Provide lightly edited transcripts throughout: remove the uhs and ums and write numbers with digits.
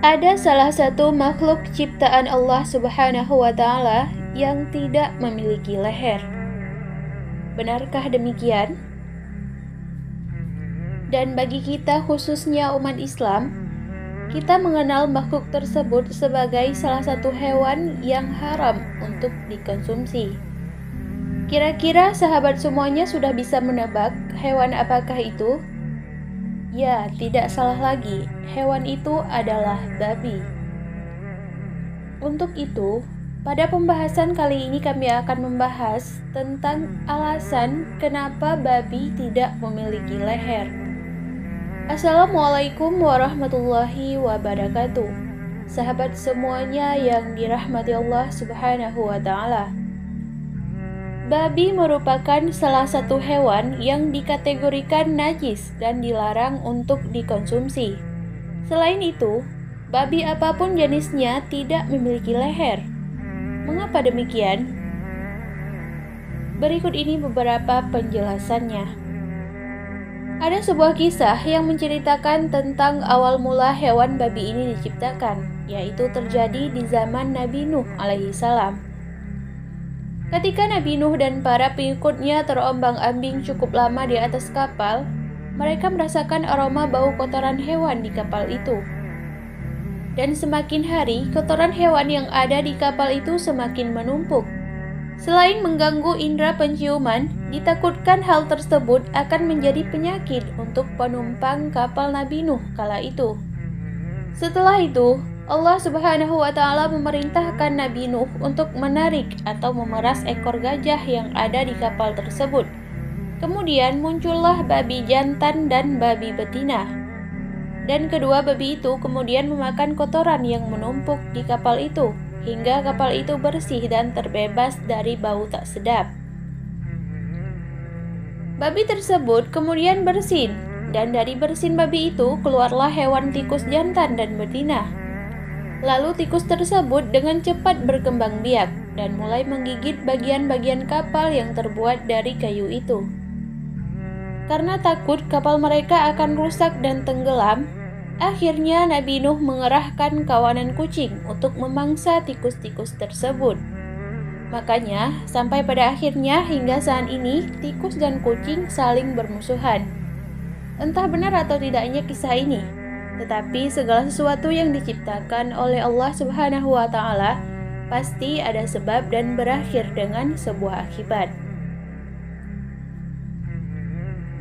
Ada salah satu makhluk ciptaan Allah Subhanahu wa Ta'ala yang tidak memiliki leher. Benarkah demikian? Dan bagi kita, khususnya umat Islam, kita mengenal makhluk tersebut sebagai salah satu hewan yang haram untuk dikonsumsi. Kira-kira sahabat semuanya sudah bisa menebak hewan apakah itu? Ya, tidak salah lagi, hewan itu adalah babi. Untuk itu, pada pembahasan kali ini kami akan membahas tentang alasan kenapa babi tidak memiliki leher. Assalamualaikum warahmatullahi wabarakatuh. Sahabat semuanya yang dirahmati Allah Subhanahu wa Ta'ala. Babi merupakan salah satu hewan yang dikategorikan najis dan dilarang untuk dikonsumsi. Selain itu, babi apapun jenisnya tidak memiliki leher. Mengapa demikian? Berikut ini beberapa penjelasannya. Ada sebuah kisah yang menceritakan tentang awal mula hewan babi ini diciptakan, yaitu terjadi di zaman Nabi Nuh alaihissalam. Ketika Nabi Nuh dan para pengikutnya terombang-ambing cukup lama di atas kapal, mereka merasakan aroma bau kotoran hewan di kapal itu. Dan semakin hari, kotoran hewan yang ada di kapal itu semakin menumpuk. Selain mengganggu indera penciuman, ditakutkan hal tersebut akan menjadi penyakit untuk penumpang kapal Nabi Nuh kala itu. Setelah itu, Allah Subhanahu wa Ta'ala memerintahkan Nabi Nuh untuk menarik atau memeras ekor gajah yang ada di kapal tersebut. Kemudian muncullah babi jantan dan babi betina. Dan kedua babi itu kemudian memakan kotoran yang menumpuk di kapal itu, hingga kapal itu bersih dan terbebas dari bau tak sedap. Babi tersebut kemudian bersin, dan dari bersin babi itu keluarlah hewan tikus jantan dan betina. Lalu tikus tersebut dengan cepat berkembang biak dan mulai menggigit bagian-bagian kapal yang terbuat dari kayu itu. Karena takut kapal mereka akan rusak dan tenggelam, akhirnya Nabi Nuh mengerahkan kawanan kucing untuk memangsa tikus-tikus tersebut. Makanya, sampai pada akhirnya hingga saat ini, tikus dan kucing saling bermusuhan. Entah benar atau tidaknya kisah ini, tetapi segala sesuatu yang diciptakan oleh Allah Subhanahu wa Ta'ala pasti ada sebab dan berakhir dengan sebuah akibat.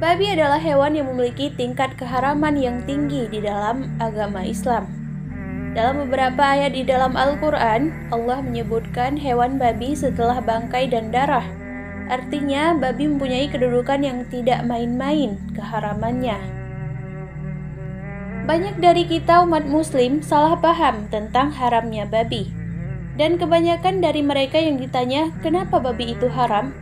Babi adalah hewan yang memiliki tingkat keharaman yang tinggi di dalam agama Islam. Dalam beberapa ayat di dalam Al-Quran, Allah menyebutkan hewan babi setelah bangkai dan darah. Artinya, babi mempunyai kedudukan yang tidak main-main keharamannya. Banyak dari kita umat muslim salah paham tentang haramnya babi. Dan kebanyakan dari mereka yang ditanya kenapa babi itu haram,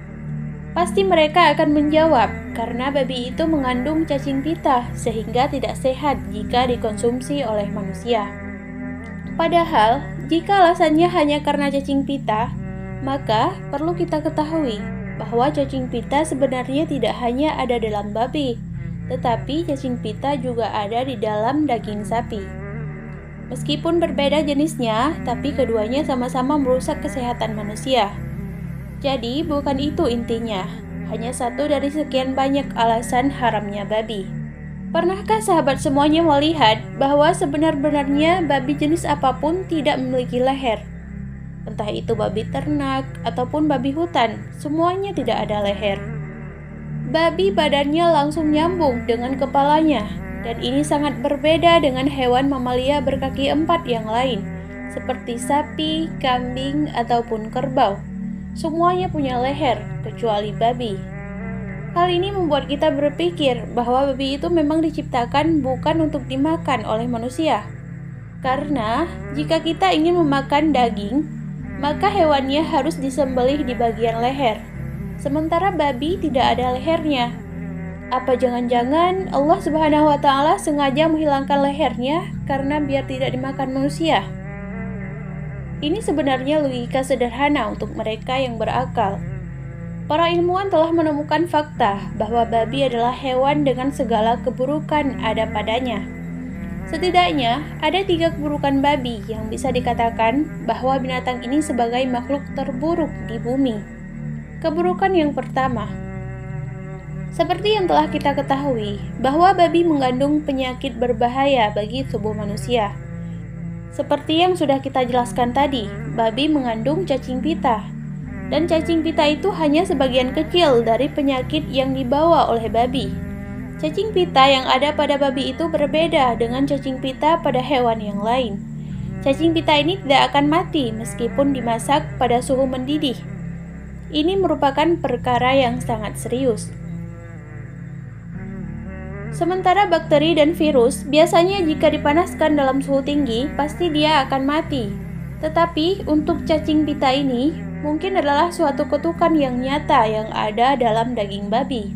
pasti mereka akan menjawab karena babi itu mengandung cacing pita sehingga tidak sehat jika dikonsumsi oleh manusia. Padahal, jika alasannya hanya karena cacing pita, maka perlu kita ketahui bahwa cacing pita sebenarnya tidak hanya ada dalam babi, tetapi cacing pita juga ada di dalam daging sapi. Meskipun berbeda jenisnya, tapi keduanya sama-sama merusak kesehatan manusia. Jadi, bukan itu intinya, hanya satu dari sekian banyak alasan haramnya babi. Pernahkah sahabat semuanya melihat bahwa sebenar-benarnya babi jenis apapun tidak memiliki leher? Entah itu babi ternak ataupun babi hutan, semuanya tidak ada leher. Babi badannya langsung nyambung dengan kepalanya, dan ini sangat berbeda dengan hewan mamalia berkaki 4 yang lain, seperti sapi, kambing, ataupun kerbau. Semuanya punya leher, kecuali babi. Hal ini membuat kita berpikir bahwa babi itu memang diciptakan bukan untuk dimakan oleh manusia. Karena jika kita ingin memakan daging, maka hewannya harus disembelih di bagian leher. Sementara babi tidak ada lehernya. Apa jangan-jangan Allah Subhanahu wa Ta'ala sengaja menghilangkan lehernya karena biar tidak dimakan manusia? Ini sebenarnya logika sederhana untuk mereka yang berakal. Para ilmuwan telah menemukan fakta bahwa babi adalah hewan dengan segala keburukan ada padanya. Setidaknya ada 3 keburukan babi yang bisa dikatakan bahwa binatang ini sebagai makhluk terburuk di bumi. Keburukan yang pertama, seperti yang telah kita ketahui bahwa babi mengandung penyakit berbahaya bagi tubuh manusia. Seperti yang sudah kita jelaskan tadi, babi mengandung cacing pita. Dan cacing pita itu hanya sebagian kecil dari penyakit yang dibawa oleh babi. Cacing pita yang ada pada babi itu berbeda dengan cacing pita pada hewan yang lain. Cacing pita ini tidak akan mati meskipun dimasak pada suhu mendidih. Ini merupakan perkara yang sangat serius. Sementara bakteri dan virus biasanya jika dipanaskan dalam suhu tinggi pasti dia akan mati. Tetapi untuk cacing pita ini mungkin adalah suatu kutukan yang nyata yang ada dalam daging babi.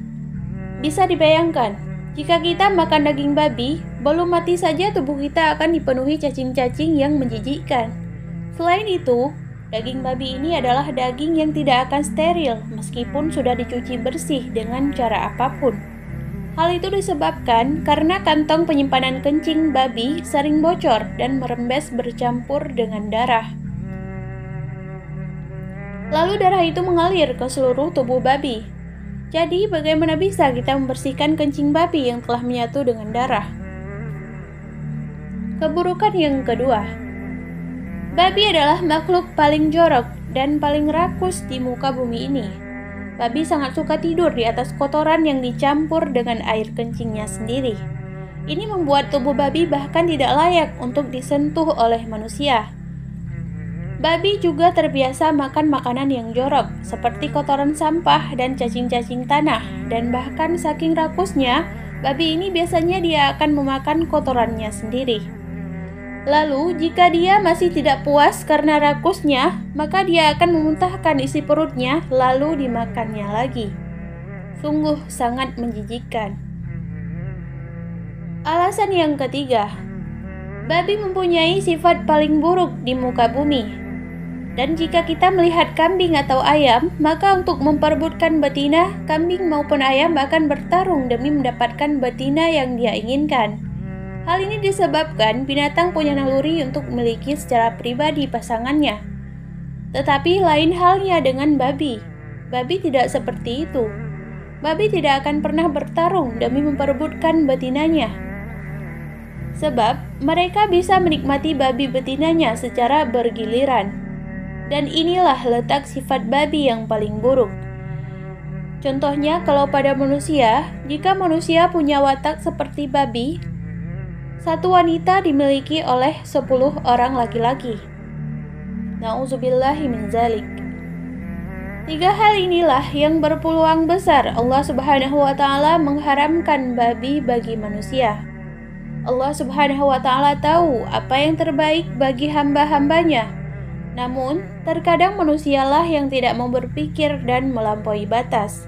Bisa dibayangkan, jika kita makan daging babi, belum mati saja tubuh kita akan dipenuhi cacing-cacing yang menjijikkan. Selain itu, daging babi ini adalah daging yang tidak akan steril meskipun sudah dicuci bersih dengan cara apapun. Hal itu disebabkan karena kantong penyimpanan kencing babi sering bocor dan merembes bercampur dengan darah. Lalu darah itu mengalir ke seluruh tubuh babi. Jadi bagaimana bisa kita membersihkan kencing babi yang telah menyatu dengan darah? Keburukan yang kedua, babi adalah makhluk paling jorok dan paling rakus di muka bumi ini. Babi sangat suka tidur di atas kotoran yang dicampur dengan air kencingnya sendiri. Ini membuat tubuh babi bahkan tidak layak untuk disentuh oleh manusia. Babi juga terbiasa makan makanan yang jorok, seperti kotoran sampah dan cacing-cacing tanah, dan bahkan saking rakusnya, babi ini biasanya dia akan memakan kotorannya sendiri. Lalu, jika dia masih tidak puas karena rakusnya, maka dia akan memuntahkan isi perutnya lalu dimakannya lagi. Sungguh sangat menjijikkan. Alasan yang ketiga, babi mempunyai sifat paling buruk di muka bumi. Dan jika kita melihat kambing atau ayam, maka untuk memperebutkan betina, kambing maupun ayam akan bertarung demi mendapatkan betina yang dia inginkan. Hal ini disebabkan binatang punya naluri untuk memiliki secara pribadi pasangannya. Tetapi lain halnya dengan babi. Babi tidak seperti itu. Babi tidak akan pernah bertarung demi memperebutkan betinanya. Sebab mereka bisa menikmati babi betinanya secara bergiliran. Dan inilah letak sifat babi yang paling buruk. Contohnya kalau pada manusia, jika manusia punya watak seperti babi, satu wanita dimiliki oleh 10 orang laki-laki. Na'udzubillahi min dzalik. 3 hal inilah yang berpeluang besar Allah Subhanahu wa Ta'ala mengharamkan babi bagi manusia. Allah Subhanahu wa Ta'ala tahu apa yang terbaik bagi hamba-hambanya. Namun, terkadang manusialah yang tidak mau berpikir dan melampaui batas.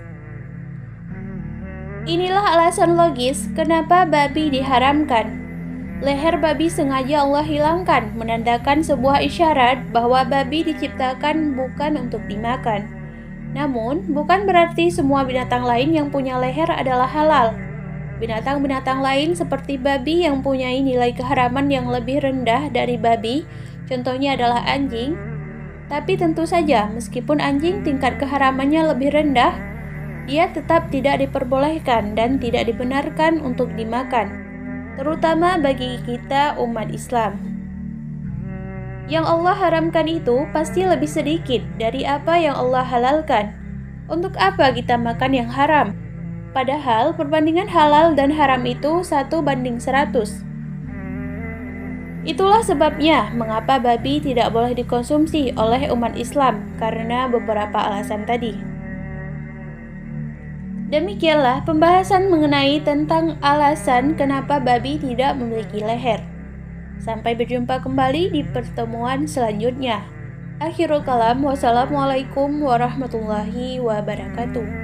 Inilah alasan logis kenapa babi diharamkan. Leher babi sengaja Allah hilangkan, menandakan sebuah isyarat bahwa babi diciptakan bukan untuk dimakan. Namun, bukan berarti semua binatang lain yang punya leher adalah halal. Binatang-binatang lain seperti babi yang mempunyai nilai keharaman yang lebih rendah dari babi, contohnya adalah anjing. Tapi tentu saja, meskipun anjing tingkat keharamannya lebih rendah, dia tetap tidak diperbolehkan dan tidak dibenarkan untuk dimakan, terutama bagi kita umat Islam. Yang Allah haramkan itu pasti lebih sedikit dari apa yang Allah halalkan. Untuk apa kita makan yang haram? Padahal perbandingan halal dan haram itu 1:100. Itulah sebabnya mengapa babi tidak boleh dikonsumsi oleh umat Islam karena beberapa alasan tadi. Demikianlah pembahasan mengenai tentang alasan kenapa babi tidak memiliki leher. Sampai berjumpa kembali di pertemuan selanjutnya. Akhirul kalam, wassalamualaikum warahmatullahi wabarakatuh.